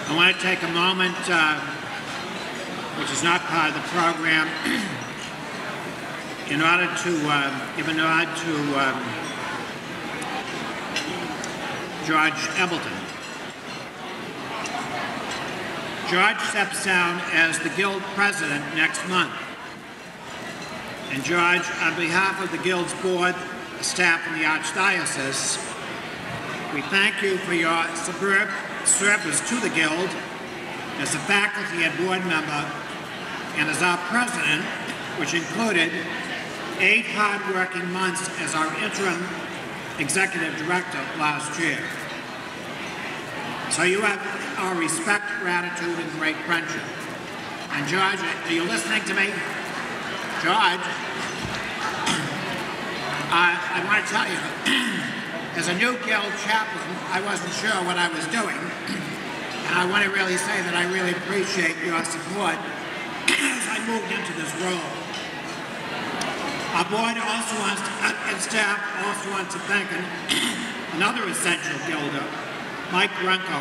I want to take a moment, which is not part of the program, in order to give a nod to George Embleton. George steps down as the Guild President next month. And George, on behalf of the Guild's board, staff, and the Archdiocese, we thank you for your superb service to the Guild as a faculty and board member and as our president, which included 8 hard-working months as our interim executive director last year. So you have our respect, gratitude, and great friendship. And George, are you listening to me? George, I want to tell you, as a new Guild chaplain, I wasn't sure what I was doing. And I want to really say that I really appreciate your support as I moved into this role. Our board also wants to, and staff also wants to thank another essential Guilder, Mike Runco,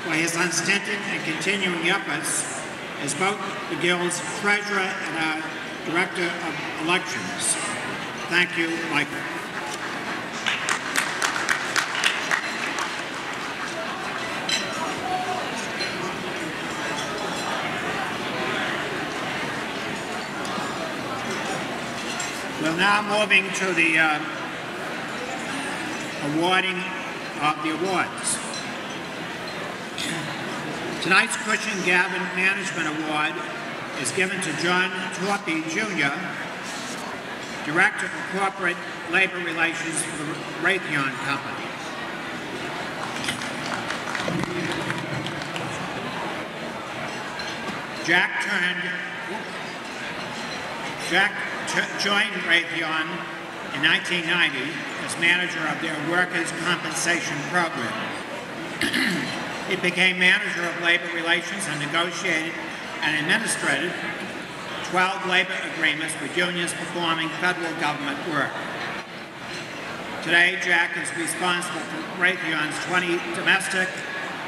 for his unstinted and continuing efforts as both the Guild's treasurer and our director of elections. Thank you, Michael. We're now moving to the awarding of the awards. Tonight's Cushing Gavin Management Award is given to John Torpey, Jr., Director of Corporate Labor Relations for the Raytheon Company. Jack joined Raytheon in 1990 as manager of their workers' compensation program. He became manager of labor relations and negotiated and administrated 12 labor agreements with unions performing federal government work. Today, Jack is responsible for Raytheon's 20 domestic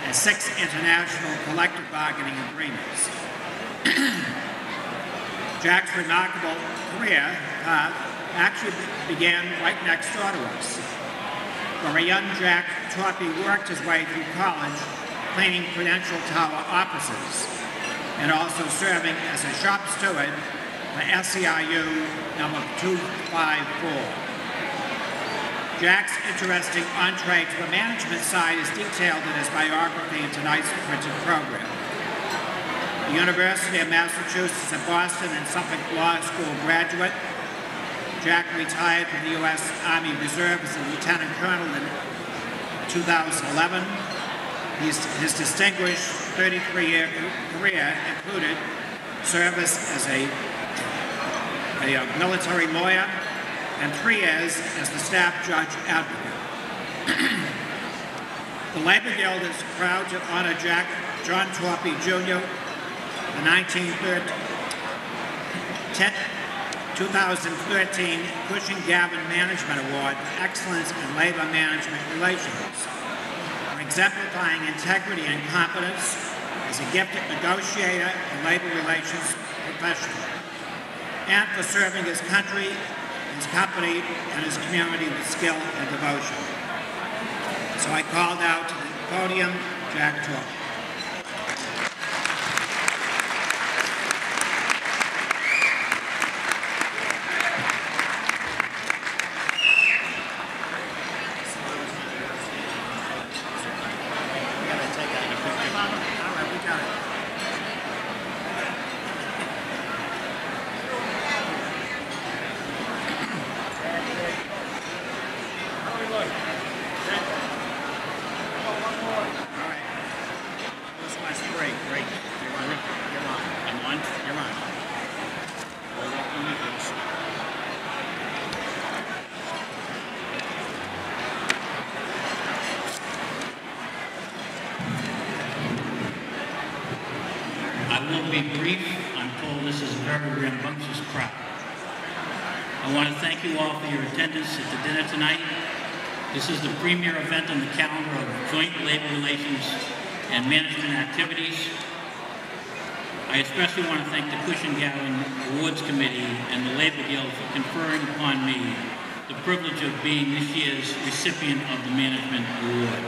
and 6 international collective bargaining agreements. Jack's remarkable career actually began right next door to us, where a young Jack Torpey worked his way through college, cleaning Prudential Tower offices, and also serving as a shop steward for SEIU number 254. Jack's interesting entree to the management side is detailed in his biography in tonight's printed program. The University of Massachusetts at Boston and Suffolk Law School graduate, Jack retired from the U.S. Army Reserve as a lieutenant colonel in 2011. His distinguished 33-year career included service as a military lawyer and 3 years as the staff judge advocate. The Labor Guild is proud to honor John Torpey, Jr., the 2013 Cushing Gavin Management Award for Excellence in Labor Management Relations, for exemplifying integrity and competence as a gifted negotiator and labor relations professional, and for serving his country, his company, and his community with skill and devotion. So I call now to the podium Jack Torpey. This is the premier event on the calendar of joint labor relations and management activities. I especially want to thank the Cushing Gowan Awards Committee and the Labor Guild for conferring upon me the privilege of being this year's recipient of the Management Award.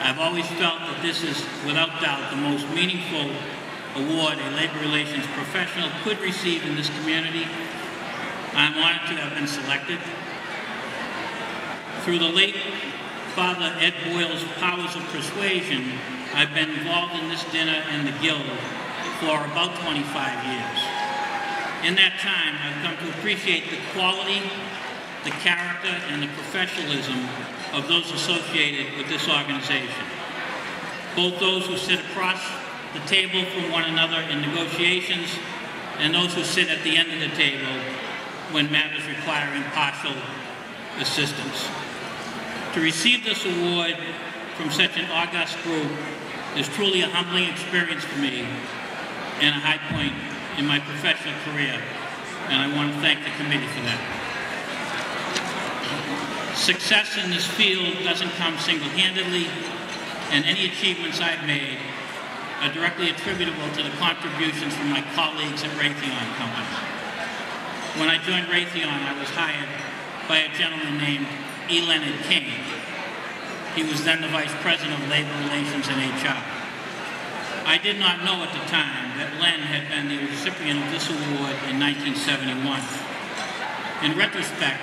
I've always felt that this is, without doubt, the most meaningful award a labor relations professional could receive in this community. I'm honored to have been selected. Through the late Father Ed Boyle's powers of persuasion, I've been involved in this dinner and the Guild for about 25 years. In that time, I've come to appreciate the quality, the character, and the professionalism of those associated with this organization. Both those who sit across the table from one another in negotiations and those who sit at the end of the table when matters require impartial assistance. To receive this award from such an august group is truly a humbling experience for me and a high point in my professional career, and I want to thank the committee for that. Success in this field doesn't come single-handedly, and any achievements I've made are directly attributable to the contributions from my colleagues at Raytheon Company. When I joined Raytheon, I was hired by a gentleman named E. Leonard King. He was then the Vice President of Labor Relations and HR. I did not know at the time that Len had been the recipient of this award in 1971. In retrospect,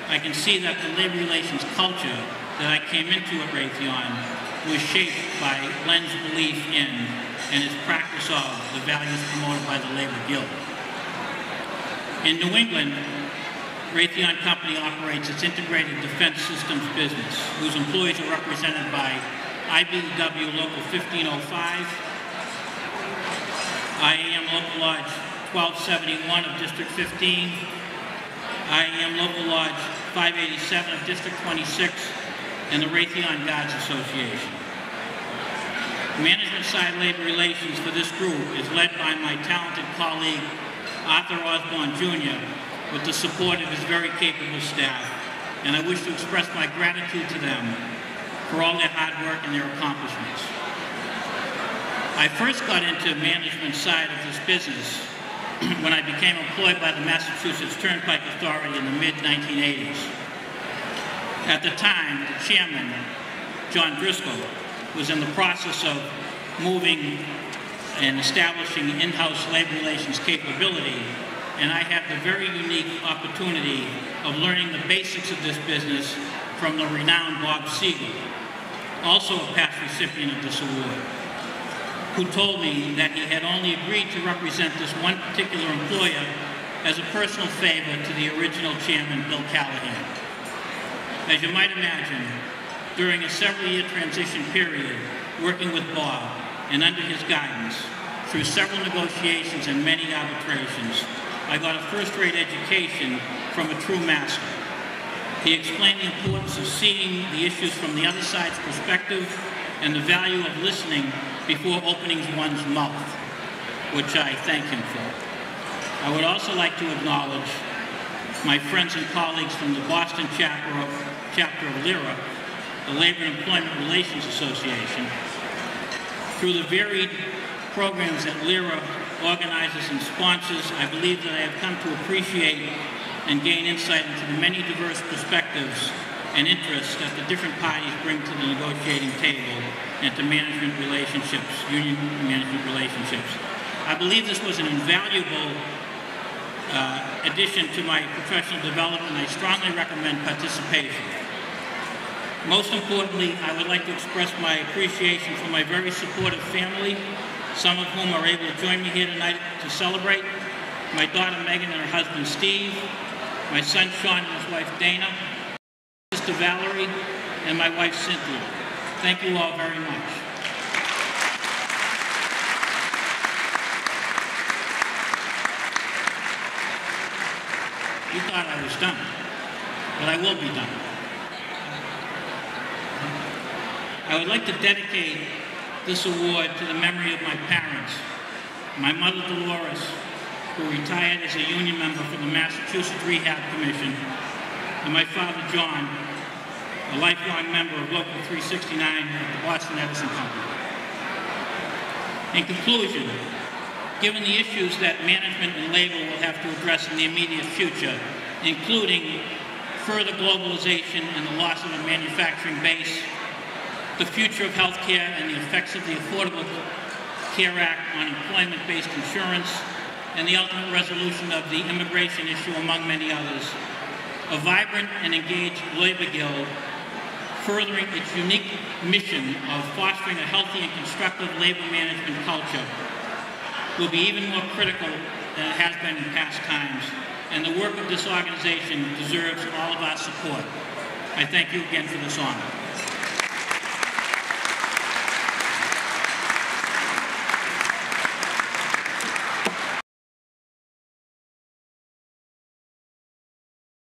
I can see that the labor relations culture that I came into at Raytheon was shaped by Len's belief in and his practice of the values promoted by the Labor Guild. In New England, Raytheon Company operates its integrated defense systems business, whose employees are represented by IBEW Local 1505, IAM Local Lodge 1271 of District 15, IAM Local Lodge 587 of District 26, and the Raytheon Guards Association. Management side labor relations for this group is led by my talented colleague, Arthur Osborne Jr., with the support of his very capable staff, and I wish to express my gratitude to them for all their hard work and their accomplishments. I first got into management side of this business when I became employed by the Massachusetts Turnpike Authority in the mid-1980s. At the time, the chairman, John Driscoll, was in the process of moving and establishing in-house labor relations capability, and I had the very unique opportunity of learning the basics of this business from the renowned Bob Siegel, also a past recipient of this award, who told me that he had only agreed to represent this one particular employer as a personal favor to the original chairman, Bill Callahan. As you might imagine, during a several-year transition period, working with Bob and under his guidance, through several negotiations and many arbitrations, I got a first-rate education from a true master. He explained the importance of seeing the issues from the other side's perspective and the value of listening before opening one's mouth, which I thank him for. I would also like to acknowledge my friends and colleagues from the Boston chapter of LERA, the Labor and Employment Relations Association. Through the varied programs that LERA organizes and sponsors, I believe that I have come to appreciate and gain insight into the many diverse perspectives and interests that the different parties bring to the negotiating table and to management relationships, union management relationships. I believe this was an invaluable addition to my professional development, and I strongly recommend participation. Most importantly, I would like to express my appreciation for my very supportive family, some of whom are able to join me here tonight to celebrate. My daughter Megan and her husband Steve, my son Sean and his wife Dana, sister Valerie, and my wife Cynthia. Thank you all very much. You thought I was done, but I will be done. I would like to dedicate this award to the memory of my parents, my mother Dolores, who retired as a union member for the Massachusetts Rehab Commission, and my father John, a lifelong member of Local 369 at the Boston Edison Company. In conclusion, given the issues that management and labor will have to address in the immediate future, including further globalization and the loss of a manufacturing base, the future of healthcare and the effects of the Affordable Care Act on employment-based insurance, and the ultimate resolution of the immigration issue, among many others, a vibrant and engaged labor guild furthering its unique mission of fostering a healthy and constructive labor management culture will be even more critical than it has been in past times, and the work of this organization deserves all of our support. I thank you again for this honor.